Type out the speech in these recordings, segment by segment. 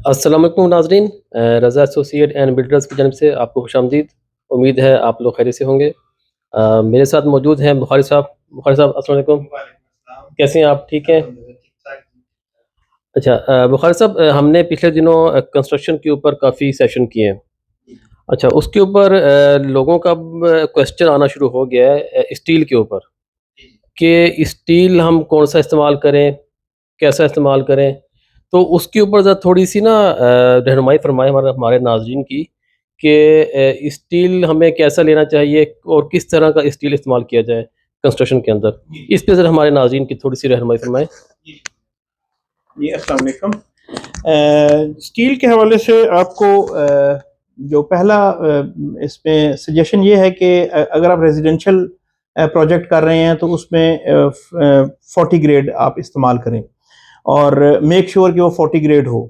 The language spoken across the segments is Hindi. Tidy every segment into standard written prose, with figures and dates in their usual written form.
अस्सलाम वालेकुम नाज़रीन। रज़ा एसोसिएट एंड बिल्डर्स की जानिब से आपको खुशामदीद। उम्मीद है आप लोग खैरियत से होंगे। मेरे साथ मौजूद हैं बुखारी साहब। बुखारी साहब अस्सलाम वालेकुम। कैसे हैं आप, ठीक हैं? अच्छा, बुखारी साहब, हमने पिछले दिनों कंस्ट्रक्शन के ऊपर काफ़ी सेशन किए हैं। अच्छा, उसके ऊपर लोगों का अब क्वेश्चन आना शुरू हो गया है स्टील के ऊपर कि स्टील हम कौन-सा इस्तेमाल करें, कैसा इस्तेमाल करें? तो उसके ऊपर ज़रा थोड़ी-सी ना रहनुमाई फरमाएँ हमारे हमारे नाज़रीन की कि स्टील हमें कैसा लेना चाहिए और किस तरह का स्टील इस्तेमाल किया जाए कंस्ट्रक्शन के अंदर? इस पे ज़रा हमारे नाज़रीन की थोड़ी-सी रहनुमाई फरमाएँ। जी, अस्सलाम वालेकुम। स्टील के हवाले से आपको जो पहला इसमें सजेशन ये है कि अगर आप रेजिडेंशियल प्रोजेक्ट कर रहे हैं तो उसमें 40 ग्रेड आप इस्तेमाल करें और मेक श्योर कि वो 40 ग्रेड हो।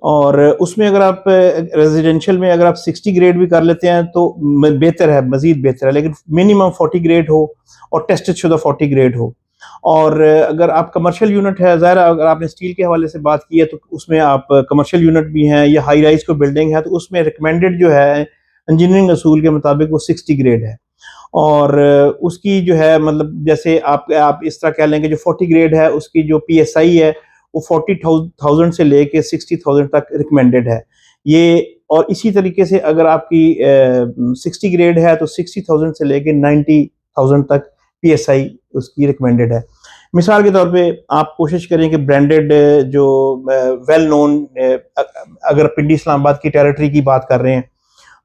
और उसमें अगर आप रेजिडेंशियल में अगर आप 60 ग्रेड भी कर लेते हैं तो बेहतर है, मज़ीद बेहतर है, लेकिन मिनिमम 40 ग्रेड हो और टेस्टेड शुदा 40 ग्रेड हो। और अगर आप कमर्शियल यूनिट है, ज़ाहिर है अगर आपने स्टील के हवाले से बात की है तो उसमें आप कमर्शियल यूनिट भी हैं या हाई राइज़ कोई बिल्डिंग है तो उसमें रिकमेंडेड जो है इंजीनियरिंग असूल के मुताबिक वो 60 ग्रेड है। और उसकी जो है मतलब जैसे आप इस तरह कह लें कि जो 40 ग्रेड है उसकी जो पीएसआई है वो 40,000 से लेके 60,000 तक रिकमेंडेड है। ये और इसी तरीके से अगर आपकी 60 ग्रेड है तो 60,000 से लेके 90,000 तक पीएसआई उसकी रिकमेंडेड है। मिसाल के तौर पे आप कोशिश करें कि ब्रांडेड जो वेल नोन अगर पिंडी इस्लामाबाद की टेरिटरी की बात कर रहे हैं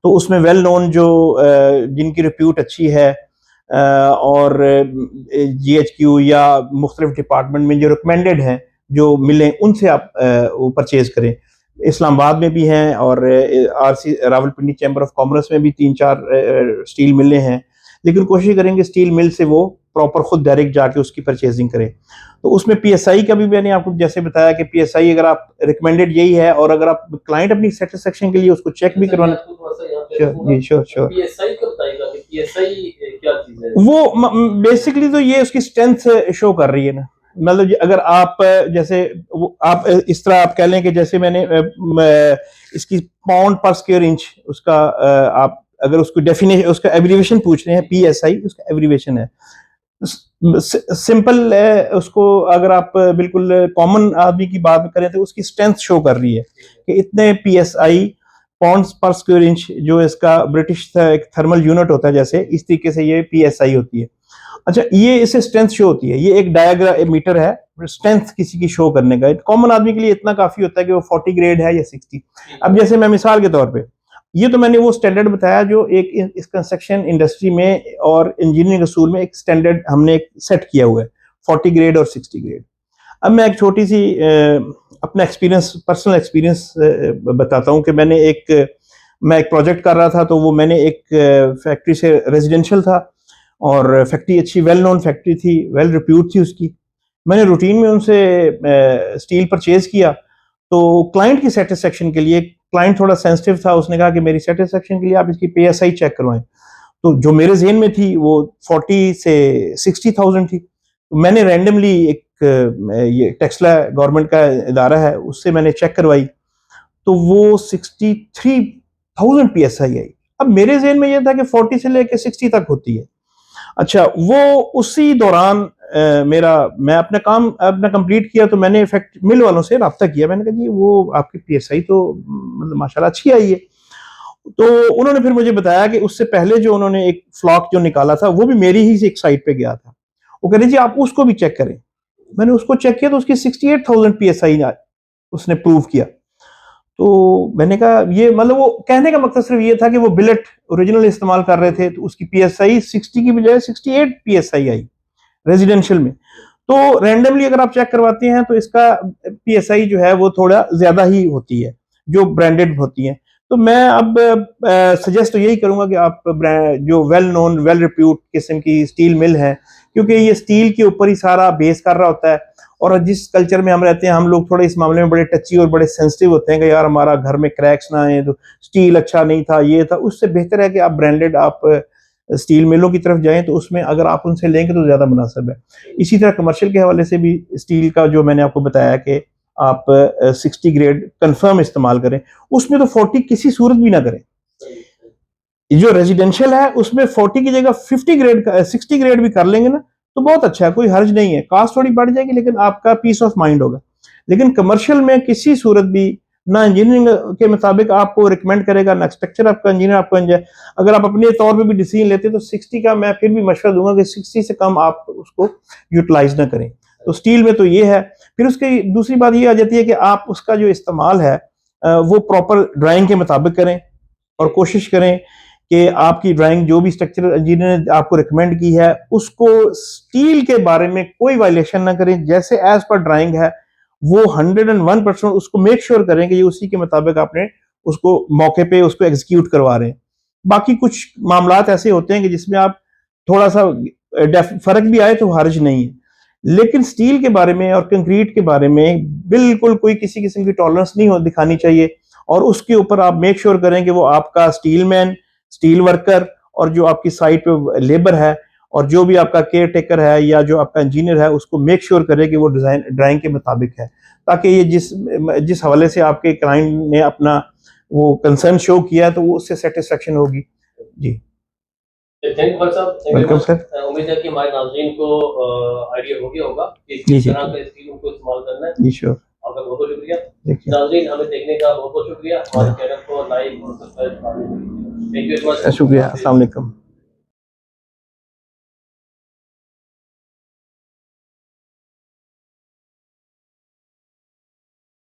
तो उसमें वेल नोन जो जिनकी रिप्यूट अच्छी है और जीएचक्यू या मुख्तलिफ डिपार्टमेंट में जो रिकमेंडेड हैं जो मिलें उनसे आप वो परचेज करें। इस्लामाबाद में भी हैं और RC Rawalpindi chamber of commerce में भी 3-4 स्टील मिलें हैं, लेकिन कोशिश करेंगे स्टील मिल से वो प्रॉपर खुद डायरेक्ट जाके उसकी परचेजिंग करें। तो उसमें पीएसआई का भी मैंने आपको जैसे बताया कि पीएसआई अगर आप रिकमेंडेड यही है और अगर आप क्लाइंट अपनी सेटिस्फेक्शन के लिए उसको चेक भी करवाना। जी, श्योर श्योर। पीएसआई का बताइएगा कि पीएसआई क्या चीज़ है? वो बेसिकली तो ये उसकी स्ट्रेंथ शो कर रही है ना, मतलब अगर आप जैसे आप इस तरह आप कह लें कि जैसे मैंने इसकी पाउंड पर स्क्वायर इंच उसका आप अगर उसको डेफिनेशन उसका एब्रीविएशन पूछ रहे हैं पीएसआई उसका एब्रीविएशन है। सिंपल उसको अगर आप बिल्कुल कॉमन आदमी की बात करें तो उसकी स्ट्रेंथ शो कर रही है कि इतने पीएसआई पाउंड्स पर स्क्वायर इंच जो इसका ब्रिटिश एक थर्मल यूनिट होता है जैसे इस तरीके से ये पीएसआई होती है। अच्छा, ये इससे स्ट्रेंथ शो होती है, ये एक डायग्राम मीटर है स्ट्रेंथ किसी की शो करने का। कॉमन आदमी के लिए इतना काफी होता है कि वो 40 ग्रेड है या 60। अब जैसे मैं मिसाल के तौर पे ये तो मैंने वो स्टैंडर्ड बताया जो एक इस कंस्ट्रक्शन इंडस्ट्री में और इंजीनियरिंग असूल में एक स्टैंडर्ड हमने एक सेट किया हुआ है 40 ग्रेड और 60 ग्रेड। अब मैं एक छोटी सी अपना एक्सपीरियंस पर्सनल एक्सपीरियंस बताता हूँ कि मैं एक प्रोजेक्ट कर रहा था तो वो मैंने एक फैक्ट्री से रेजिडेंशियल था और फैक्ट्री अच्छी वेल नोन फैक्ट्री थी, वेल रिप्यूट थी उसकी। मैंने रूटीन में उनसे स्टील परचेज किया तो क्लाइंट की सेटिस्फेक्शन के लिए, क्लाइंट थोड़ा सेंसिटिव था, उसने कहा कि मेरी सेटिस्फेक्शन के लिए आप इसकी पीएसआई चेक करवाएं। तो जो मेरे जेहन में थी वो 40 से 60,000 थी। तो मैंने रैंडमली एक ये टेक्सला गवर्नमेंट का इदारा है उससे मैंने चेक करवाई तो वो 63,000 पीएसआई आई। अब मेरे जेहन में ये था कि 40 से लेके 60 तक होती है। अच्छा, वो उसी दौरान मैं अपना काम अपना कंप्लीट किया तो मैंने इफेक्ट मिल वालों से राब्ता किया। मैंने कहा जी वो आपकी पीएसआई तो मतलब माशाल्लाह अच्छी आई है। तो उन्होंने फिर मुझे बताया कि उससे पहले जो उन्होंने एक फ्लॉक जो निकाला था वो भी मेरी ही एक साइट पे गया था। वो कह रहे जी आप उसको भी चेक करें। मैंने उसको चेक किया तो उसकी 68,000 पीएसआई उसने प्रूव किया। तो मैंने कहा ये मतलब वो कहने का मकसद सिर्फ ये था कि वो बिलेट ओरिजिनल इस्तेमाल कर रहे थे तो उसकी पीएसआई 60 की बजाय 68 पीएसआई आई रेजिडेंशियल में। तो रैंडमली अगर आप चेक करवाते हैं तो इसका पीएसआई जो है वो थोड़ा ज्यादा ही होती है जो ब्रांडेड होती है। तो मैं अब सजेस्ट तो यही करूंगा कि आप जो वेल नोन वेल रिप्यूट किस्म की स्टील मिल है, क्योंकि ये स्टील के ऊपर ही सारा बेस कर रहा होता है। और जिस कल्चर में हम रहते हैं हम लोग थोड़े इस मामले में बड़े टची और बड़े सेंसिटिव होते हैं कि यार हमारा घर में क्रैक्स ना आए, तो स्टील अच्छा नहीं था ये था। उससे बेहतर है कि आप ब्रांडेड आप स्टील मिलों की तरफ जाएं तो उसमें अगर आप उनसे लेंगे तो ज्यादा मुनासिब है। इसी तरह कमर्शियल के हवाले से भी स्टील का जो मैंने आपको बताया कि आप 60 ग्रेड कंफर्म इस्तेमाल करें, उसमें तो 40 किसी सूरत भी ना करें। जो रेजिडेंशियल है उसमें 40 की जगह 50 ग्रेड का 60 ग्रेड भी कर लेंगे ना तो बहुत अच्छा है, कोई हर्ज नहीं है। कास्ट थोड़ी बढ़ जाएगी लेकिन आपका पीस ऑफ माइंड होगा। लेकिन कमर्शियल में किसी सूरत भी ना इंजीनियरिंग के मुताबिक आपको रिकमेंड करेगा, ना स्ट्रक्चर आपका इंजीनियर आपको अगर आप अपने तौर पे भी डिसीजन लेते तो 60 का मैं फिर भी मशवरा दूंगा कि 60 से कम आप उसको यूटिलाइज ना करें। तो स्टील में तो ये है। फिर उसकी दूसरी बात ये आ जाती है कि आप उसका जो इस्तेमाल है वो प्रॉपर ड्राइंग के मुताबिक करें और कोशिश करें कि आपकी ड्राइंग जो भी स्ट्रक्चरल इंजीनियर ने आपको रिकमेंड की है उसको स्टील के बारे में कोई वायलेशन ना करें, जैसे एज पर ड्राइंग है वो 101% उसको मेक श्योर करें कि ये उसी के मुताबिक आपने उसको मौके पे उसको एग्जीक्यूट करवा रहे हैं। बाकी कुछ मामलात ऐसे होते हैं कि जिसमें आप थोड़ा सा फर्क भी आए तो हर्ज नहीं है, लेकिन स्टील के बारे में और कंक्रीट के बारे में बिल्कुल कोई किसी किस्म की टॉलरेंस नहीं हो दिखानी चाहिए। और उसके ऊपर आप मेक श्योर करें कि वो आपका स्टील मैन, स्टील वर्कर और जो आपकी साइट पे लेबर है और जो भी आपका केयर टेकर है या जो आपका इंजीनियर है उसको मेक श्योर करे कि वो डिजाइन ड्राइंग के मुताबिक है, ताकि ये जिस हवाले से आपके क्लाइंट ने अपना वो कंसर्न शो किया तो वो उससे सेटिस्फेक्शन होगी। जी थैंक यू साहब। Welcome sir. उम्मीद है कि हमारे नाज़रीन को आइडिया हो गया होगा कि जी किस जी तरह का स्टील को इस्तेमाल करना है। जी श्योर। आपका बहुत बहुत शुक्रिया। देखिए नाज़रीन हमें देखने का बहुत बहुत शुक्रिया। हमारे चैनल को लाइक और सब्सक्राइब करने के लिए थैंक यू वेरी मच। शुक्रिया। अस्सलाम वालेकुम।